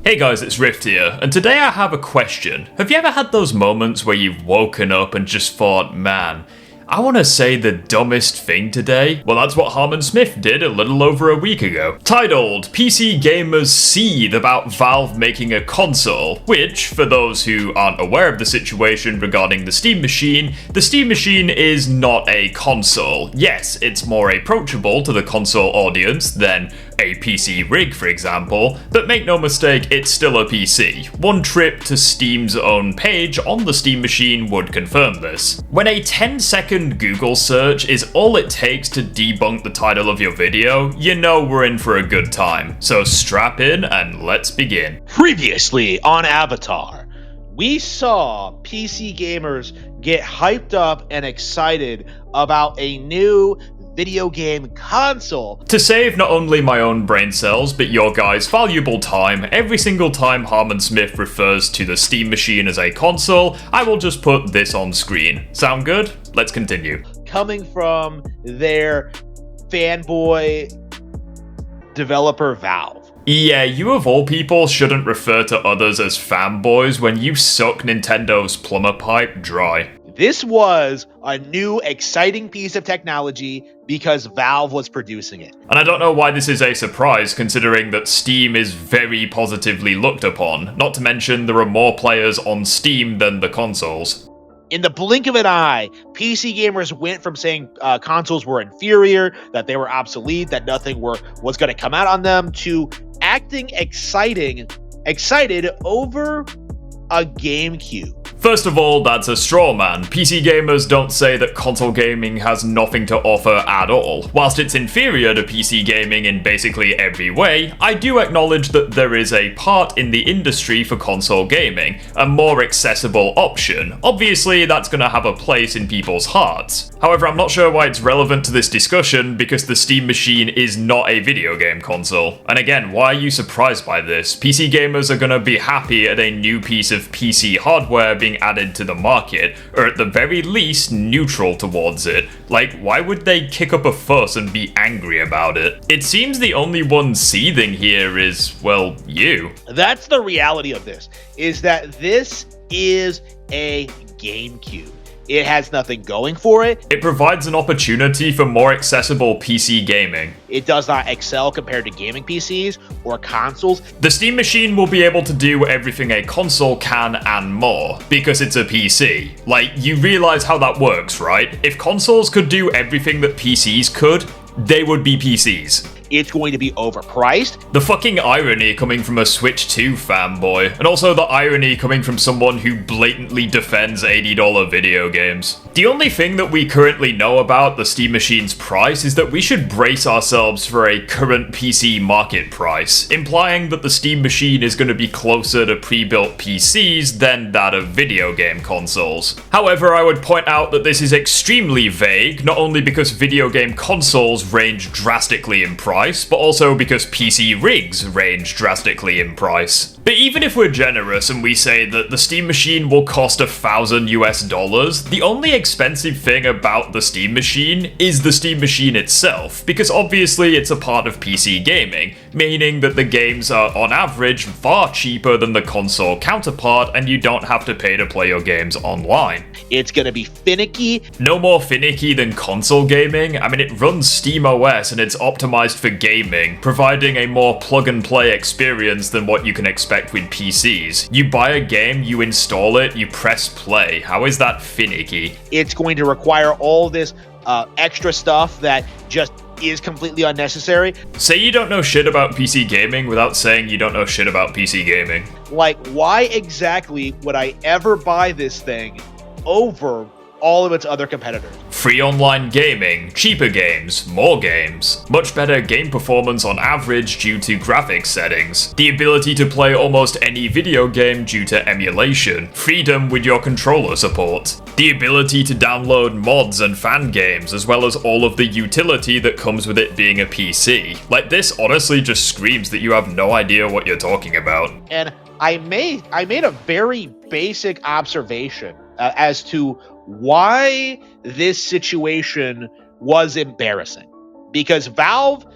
Hey guys, it's Rift here, and today I have a question. Have you ever had those moments where you've woken up and just thought, man, I want to say the dumbest thing today? Well, that's what Harmon Smith did a little over a week ago. Titled, PC Gamers Seethe About Valve Making a Console, which, for those who aren't aware of the situation regarding the Steam Machine is not a console. Yes, it's more approachable to the console audience than a PC rig, for example, but make no mistake, it's still a PC. One trip to Steam's own page on the Steam Machine would confirm this. When a 10-second Google search is all it takes to debunk the title of your video, you know we're in for a good time. So strap in and let's begin. Previously on Avatar, we saw PC gamers get hyped up and excited about a new video game console. To save not only my own brain cells, but your guys' valuable time, every single time Harmon Smith refers to the Steam Machine as a console, I will just put this on screen. Sound good? Let's continue. Coming from their fanboy developer Valve. Yeah, you of all people shouldn't refer to others as fanboys when you suck Nintendo's plumber pipe dry. This was a new, exciting piece of technology because Valve was producing it. And I don't know why this is a surprise, considering that Steam is very positively looked upon, not to mention there are more players on Steam than the consoles. In the blink of an eye, PC gamers went from saying consoles were inferior, that they were obsolete, that nothing was going to come out on them, to acting excited over a GameCube. First of all, that's a straw man. PC gamers don't say that console gaming has nothing to offer at all. Whilst it's inferior to PC gaming in basically every way, I do acknowledge that there is a part in the industry for console gaming, a more accessible option. Obviously, that's going to have a place in people's hearts. However, I'm not sure why it's relevant to this discussion because the Steam Machine is not a video game console. And again, why are you surprised by this? PC gamers are going to be happy at a new piece of PC hardware being added to the market, or at the very least neutral towards it. Like, why would they kick up a fuss and be angry about it? It seems the only one seething here is, well, you. That's the reality of this, is that this is a GameCube. It has nothing going for it. It provides an opportunity for more accessible PC gaming. It does not excel compared to gaming PCs or consoles. The Steam Machine will be able to do everything a console can and more, because it's a PC. Like, you realize how that works, right? If consoles could do everything that PCs could, they would be PCs. It's going to be overpriced. The fucking irony coming from a Switch 2 fanboy, and also the irony coming from someone who blatantly defends $80 video games. The only thing that we currently know about the Steam Machine's price is that we should brace ourselves for a current PC market price, implying that the Steam Machine is going to be closer to pre-built PCs than that of video game consoles. However, I would point out that this is extremely vague, not only because video game consoles range drastically in price, but also because PC rigs range drastically in price. But even if we're generous and we say that the Steam Machine will cost $1,000, the only expensive thing about the Steam Machine is the Steam Machine itself, because obviously it's a part of PC gaming, meaning that the games are on average far cheaper than the console counterpart and you don't have to pay to play your games online. It's gonna be finicky. No more finicky than console gaming. I mean, it runs SteamOS and it's optimized for gaming, providing a more plug-and-play experience than what you can expect with PCs. You buy a game, you install it, you press play. How is that finicky? It's going to require all this extra stuff that just is completely unnecessary. Say you don't know shit about PC gaming without saying you don't know shit about PC gaming. Like, why exactly would I ever buy this thing over all of its other competitors? Free online gaming, cheaper games, more games, much better game performance on average due to graphics settings, the ability to play almost any video game due to emulation, freedom with your controller support, the ability to download mods and fan games, as well as all of the utility that comes with it being a PC. Like, this honestly just screams that you have no idea what you're talking about. And I made a very basic observation as to why this situation was embarrassing. Because Valve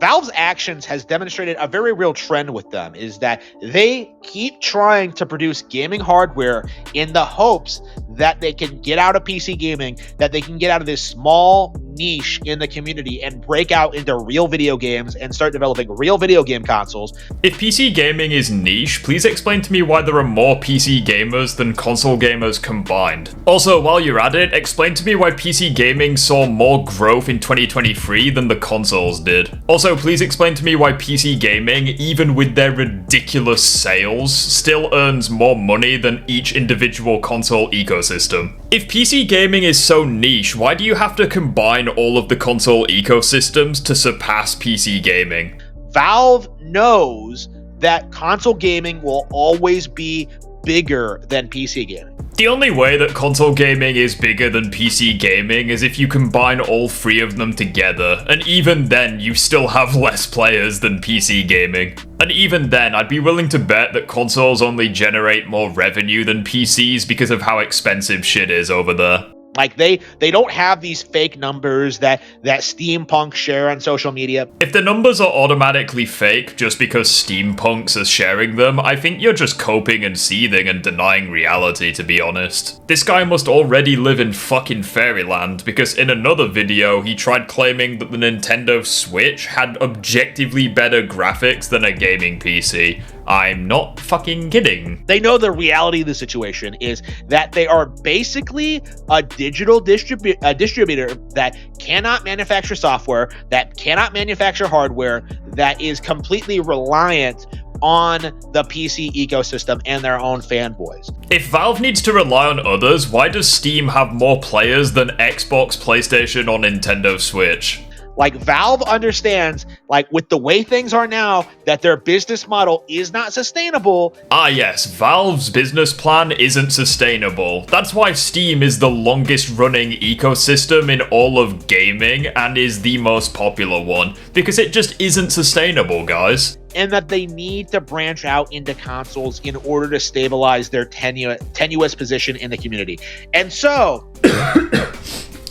Valve's actions has demonstrated a very real trend with them, is that they keep trying to produce gaming hardware in the hopes that they can get out of PC gaming, that they can get out of this small niche in the community and break out into real video games and start developing real video game consoles. If PC gaming is niche, please explain to me why there are more PC gamers than console gamers combined. Also, while you're at it, explain to me why PC gaming saw more growth in 2023 than the consoles did. Also, please explain to me why PC gaming, even with their ridiculous sales, still earns more money than each individual console ecosystem. If PC gaming is so niche, why do you have to combine all of the console ecosystems to surpass PC gaming? Valve knows that console gaming will always be bigger than PC gaming. The only way that console gaming is bigger than PC gaming is if you combine all three of them together, and even then you still have less players than PC gaming. And even then, I'd be willing to bet that consoles only generate more revenue than PCs because of how expensive shit is over there. Like, they don't have these fake numbers that steampunks share on social media. If the numbers are automatically fake just because steampunks are sharing them, I think you're just coping and seething and denying reality, to be honest. This guy must already live in fucking fairyland, because in another video he tried claiming that the Nintendo Switch had objectively better graphics than a gaming PC. I'm not fucking kidding. They know the reality of the situation is that they are basically a digital distributor that cannot manufacture software, that cannot manufacture hardware, that is completely reliant on the PC ecosystem and their own fanboys. If Valve needs to rely on others, why does Steam have more players than Xbox, PlayStation, or Nintendo Switch? Like, Valve understands, like, with the way things are now, that their business model is not sustainable. Ah yes, Valve's business plan isn't sustainable. That's why Steam is the longest running ecosystem in all of gaming and is the most popular one, because it just isn't sustainable, guys. And that they need to branch out into consoles in order to stabilize their tenuous position in the community. And so...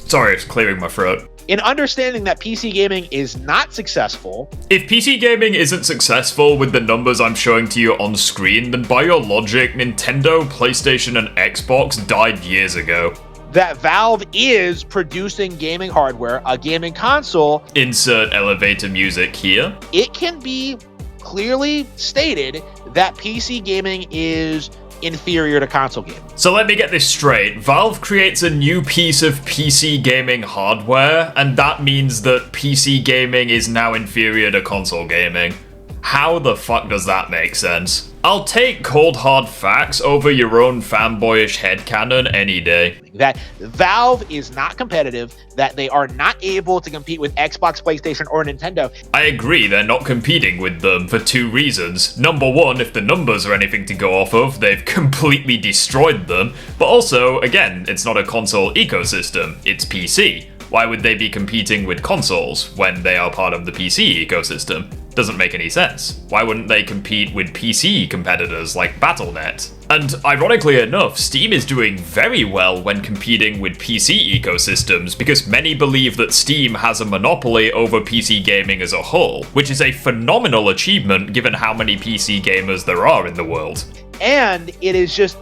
Sorry, it's clearing my throat. In understanding that PC gaming is not successful... If PC gaming isn't successful with the numbers I'm showing to you on screen, then by your logic, Nintendo, PlayStation, and Xbox died years ago. That Valve is producing gaming hardware, a gaming console... Insert elevator music here. It can be clearly stated that PC gaming is inferior to console gaming. So let me get this straight. Valve creates a new piece of PC gaming hardware, and that means that PC gaming is now inferior to console gaming. How the fuck does that make sense? I'll take cold hard facts over your own fanboyish headcanon any day. That Valve is not competitive, that they are not able to compete with Xbox, PlayStation, or Nintendo. I agree, they're not competing with them for two reasons. Number one, if the numbers are anything to go off of, they've completely destroyed them. But also, again, it's not a console ecosystem, it's PC. Why would they be competing with consoles when they are part of the PC ecosystem? Doesn't make any sense. Why wouldn't they compete with PC competitors like Battle.net? And ironically enough, Steam is doing very well when competing with PC ecosystems because many believe that Steam has a monopoly over PC gaming as a whole, which is a phenomenal achievement given how many PC gamers there are in the world. And it is just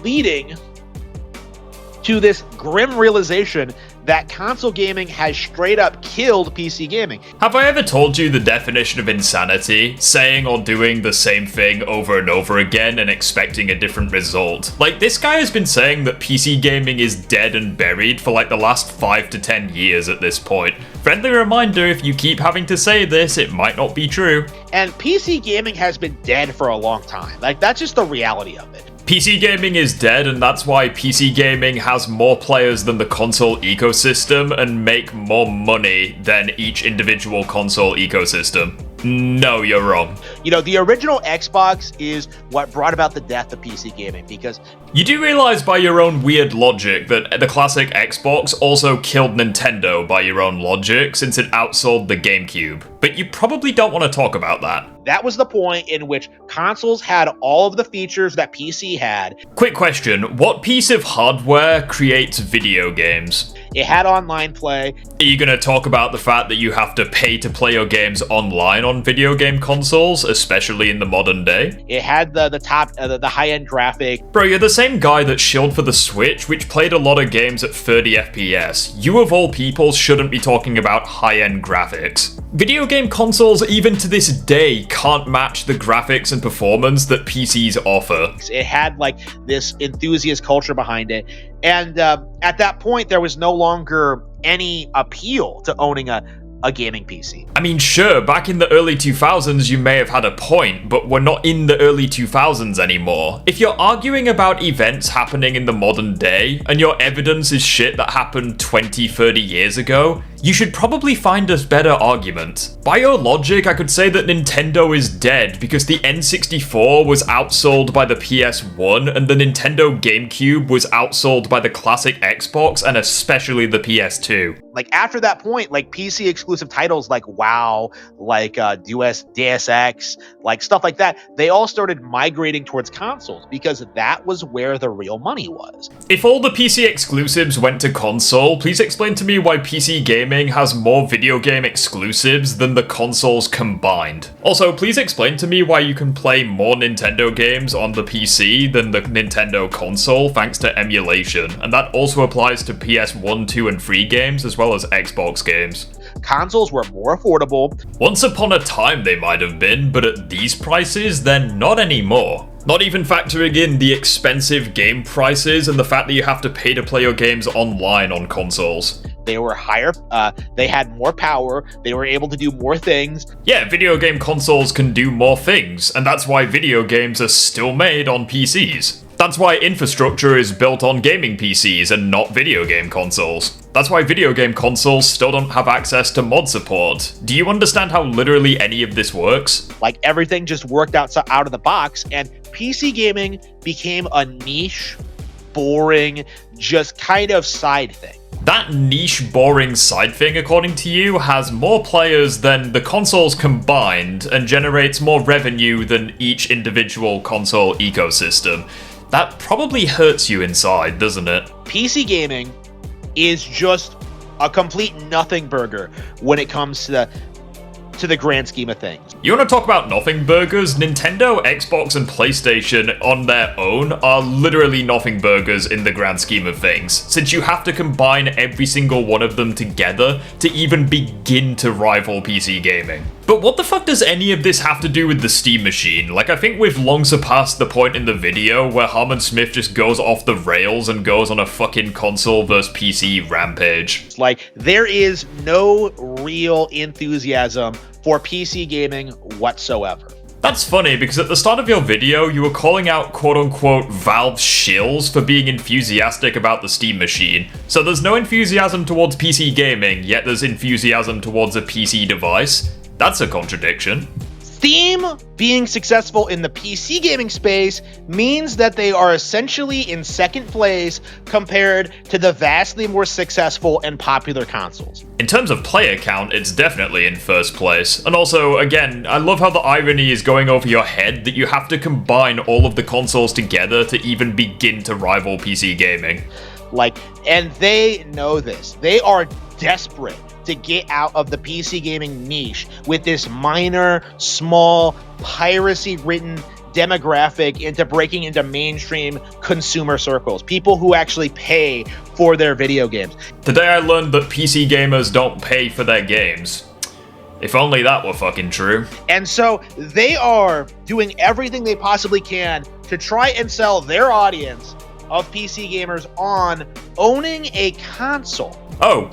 leading to this grim realization that console gaming has straight up killed PC gaming. Have I ever told you the definition of insanity? Saying or doing the same thing over and over again and expecting a different result. Like, this guy has been saying that PC gaming is dead and buried for like the last 5 to 10 years at this point. Friendly reminder, if you keep having to say this, it might not be true. And PC gaming has been dead for a long time. Like, that's just the reality of it. PC gaming is dead, and that's why PC gaming has more players than the console ecosystem and make more money than each individual console ecosystem. No, you're wrong. You know, the original Xbox is what brought about the death of PC gaming, because You do realize by your own weird logic that the classic Xbox also killed Nintendo by your own logic since it outsold the GameCube, but you probably don't want to talk about that. That was the point in which consoles had all of the features that PC had. Quick question, what piece of hardware creates video games? It had online play. Are you going to talk about the fact that you have to pay to play your games online on video game consoles, especially in the modern day? It had the high-end graphic. Bro, you're the same guy that shilled for the Switch, which played a lot of games at 30 FPS. You of all people shouldn't be talking about high-end graphics. Video game consoles, even to this day, can't match the graphics and performance that PCs offer. It had like this enthusiast culture behind it. And at that point, there was no longer any appeal to owning a gaming PC. I mean, sure, back in the early 2000s, you may have had a point, but we're not in the early 2000s anymore. If you're arguing about events happening in the modern day, and your evidence is shit that happened 20, 30 years ago, you should probably find a better argument. By your logic, I could say that Nintendo is dead because the N64 was outsold by the PS1 and the Nintendo GameCube was outsold by the classic Xbox and especially the PS2. Like after that point, like PC exclusive titles like WoW, like Deus Ex, like stuff like that, they all started migrating towards consoles because that was where the real money was. If all the PC exclusives went to console, please explain to me why PC gaming has more video game exclusives than the consoles combined. Also, please explain to me why you can play more Nintendo games on the PC than the Nintendo console thanks to emulation, and that also applies to PS1, 2, and 3 games as well as Xbox games. Consoles were more affordable. Once upon a time they might have been, but at these prices, they're not anymore. Not even factoring in the expensive game prices and the fact that you have to pay to play your games online on consoles. They were higher, they had more power, they were able to do more things. Yeah, video game consoles can do more things, and that's why video games are still made on PCs. That's why infrastructure is built on gaming PCs and not video game consoles. That's why video game consoles still don't have access to mod support. Do you understand how literally any of this works? Like everything just worked out of the box, and PC gaming became a niche, boring, just kind of side thing. That niche, boring side thing, according to you, has more players than the consoles combined and generates more revenue than each individual console ecosystem. That probably hurts you inside, doesn't it? PC gaming is just a complete nothing burger when it comes to the grand scheme of things. You want to talk about nothing burgers? Nintendo, Xbox, and PlayStation on their own are literally nothing burgers in the grand scheme of things, since you have to combine every single one of them together to even begin to rival PC gaming. But what the fuck does any of this have to do with the Steam machine? Like, I think we've long surpassed the point in the video where Harmon Smith just goes off the rails and goes on a fucking console versus PC rampage. Like, there is no real enthusiasm for PC gaming whatsoever. That's funny, because at the start of your video, you were calling out quote-unquote Valve shills for being enthusiastic about the Steam machine. So there's no enthusiasm towards PC gaming, yet there's enthusiasm towards a PC device. That's a contradiction. Steam being successful in the PC gaming space means that they are essentially in second place compared to the vastly more successful and popular consoles. In terms of player count, it's definitely in first place. And also, again, I love how the irony is going over your head that you have to combine all of the consoles together to even begin to rival PC gaming. And they know this. They are desperate to get out of the PC gaming niche with this minor, small, piracy-ridden demographic into breaking into mainstream consumer circles. People who actually pay for their video games. Today I learned that PC gamers don't pay for their games. If only that were fucking true. And so they are doing everything they possibly can to try and sell their audience of PC gamers on owning a console. Oh,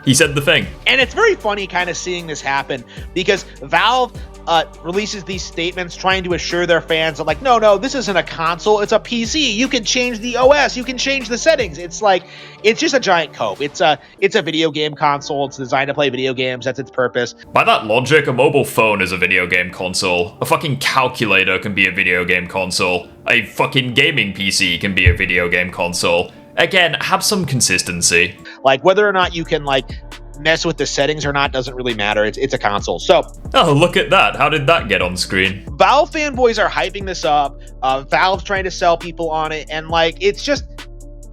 He said the thing. And it's very funny kind of seeing this happen because Valve releases these statements trying to assure their fans that, like, no, this isn't a console, it's a PC. You can change the OS, you can change the settings. It's like, it's just a giant cope. It's a video game console. It's designed to play video games. That's its purpose. By that logic, a mobile phone is a video game console. A fucking calculator can be a video game console. A fucking gaming PC can be a video game console. Again, have some consistency. Like, whether or not you can, like, mess with the settings or not doesn't really matter. It's a console. So, oh, look at that. How did that get on screen? Valve fanboys are hyping this up. Valve's trying to sell people on it, and like, it's just,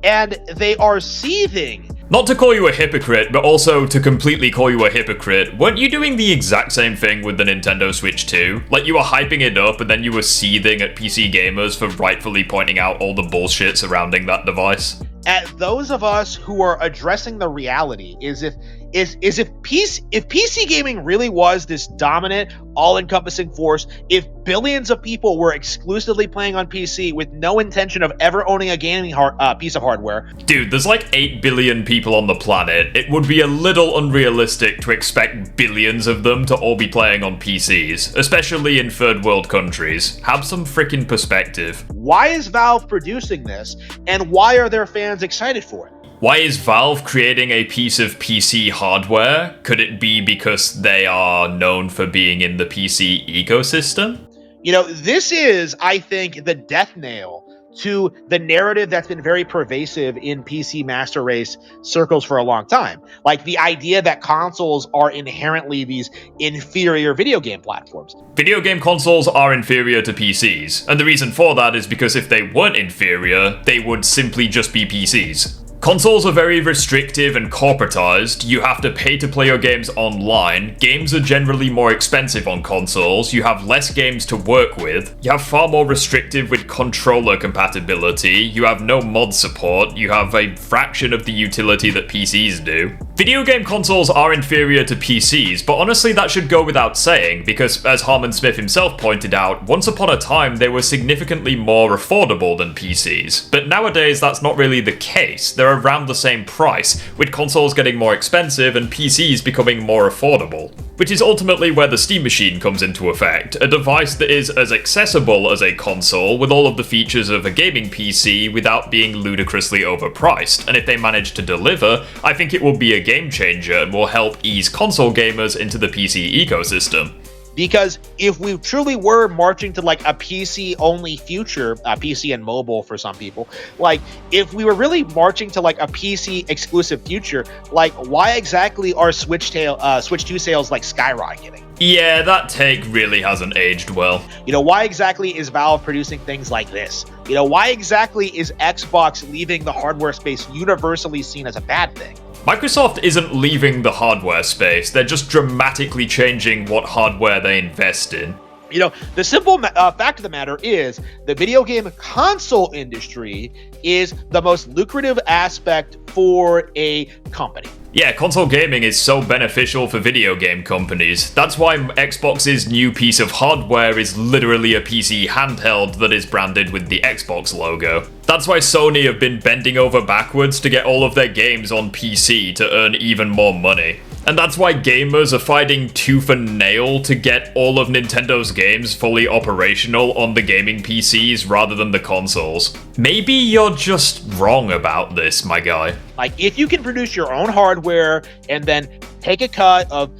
and they are seething. Not to call you a hypocrite, but also to completely call you a hypocrite, weren't you doing the exact same thing with the Nintendo Switch 2? Like, you were hyping it up and then you were seething at PC gamers for rightfully pointing out all the bullshit surrounding that device? At those of us who are addressing the reality is if PC gaming really was this dominant, all-encompassing force, if billions of people were exclusively playing on PC with no intention of ever owning a gaming piece of hardware. Dude, there's like 8 billion people on the planet. It would be a little unrealistic to expect billions of them to all be playing on PCs, especially in third world countries. Have some freaking perspective. Why is Valve producing this, and why are their fans excited for it? Why is Valve creating a piece of PC hardware? Could it be because they are known for being in the PC ecosystem? You know, this is, I think, the death nail to the narrative that's been very pervasive in PC master race circles for a long time. Like the idea that consoles are inherently these inferior video game platforms. Video game consoles are inferior to PCs, and the reason for that is because if they weren't inferior, they would simply just be PCs. Consoles are very restrictive and corporatized. You have to pay to play your games online. Games are generally more expensive on consoles. You have less games to work with. You have far more restrictive with controller compatibility. You have no mod support. You have a fraction of the utility that PCs do. Video game consoles are inferior to PCs, but honestly that should go without saying, because as Harmon Smith himself pointed out, once upon a time they were significantly more affordable than PCs. But nowadays that's not really the case. They're around the same price, with consoles getting more expensive and PCs becoming more affordable. Which is ultimately where the Steam Machine comes into effect, a device that is as accessible as a console with all of the features of a gaming PC without being ludicrously overpriced, and if they manage to deliver, I think it will be a game changer and will help ease console gamers into the PC ecosystem. Because if we truly were marching to like a PC-only future, PC and mobile for some people, like if we were really marching to like a PC-exclusive future, like why exactly are Switch 2 sales like skyrocketing? Yeah, that take really hasn't aged well. You know, why exactly is Valve producing things like this? You know, why exactly is Xbox leaving the hardware space universally seen as a bad thing? Microsoft isn't leaving the hardware space, they're just dramatically changing what hardware they invest in. You know, the simple fact of the matter is the video game console industry is the most lucrative aspect for a company. Yeah, console gaming is so beneficial for video game companies. That's why Xbox's new piece of hardware is literally a PC handheld that is branded with the Xbox logo. That's why Sony have been bending over backwards to get all of their games on PC to earn even more money. And that's why gamers are fighting tooth and nail to get all of Nintendo's games fully operational on the gaming PCs rather than the consoles. Maybe you're just wrong about this, my guy. Like, if you can produce your own hardware and then take a cut of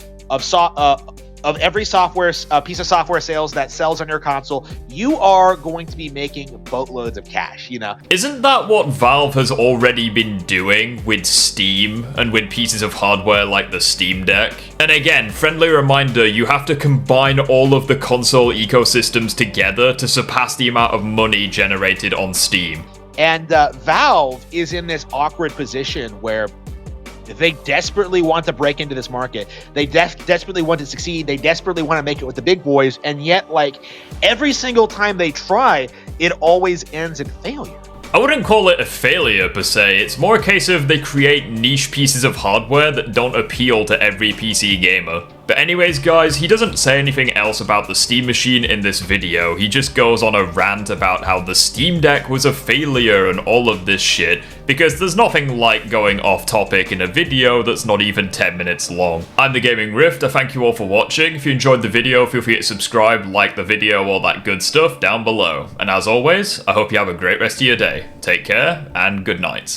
every software piece of software sales that sells on your console, you are going to be making boatloads of cash, you know? Isn't that what Valve has already been doing with Steam and with pieces of hardware like the Steam Deck? And again, friendly reminder, you have to combine all of the console ecosystems together to surpass the amount of money generated on Steam. And Valve is in this awkward position where they desperately want to break into this market. They desperately want to succeed. They desperately want to make it with the big boys. And yet, like, every single time they try, it always ends in failure. I wouldn't call it a failure per se, it's more a case of they create niche pieces of hardware that don't appeal to every PC gamer. But anyways guys, he doesn't say anything else about the Steam Machine in this video, he just goes on a rant about how the Steam Deck was a failure and all of this shit, because there's nothing like going off topic in a video that's not even 10 minutes long. I'm the Gaming Rift, I thank you all for watching. If you enjoyed the video, feel free to subscribe, like the video, all that good stuff down below. And as always, I hope you have a great rest of your day. Take care, and good night.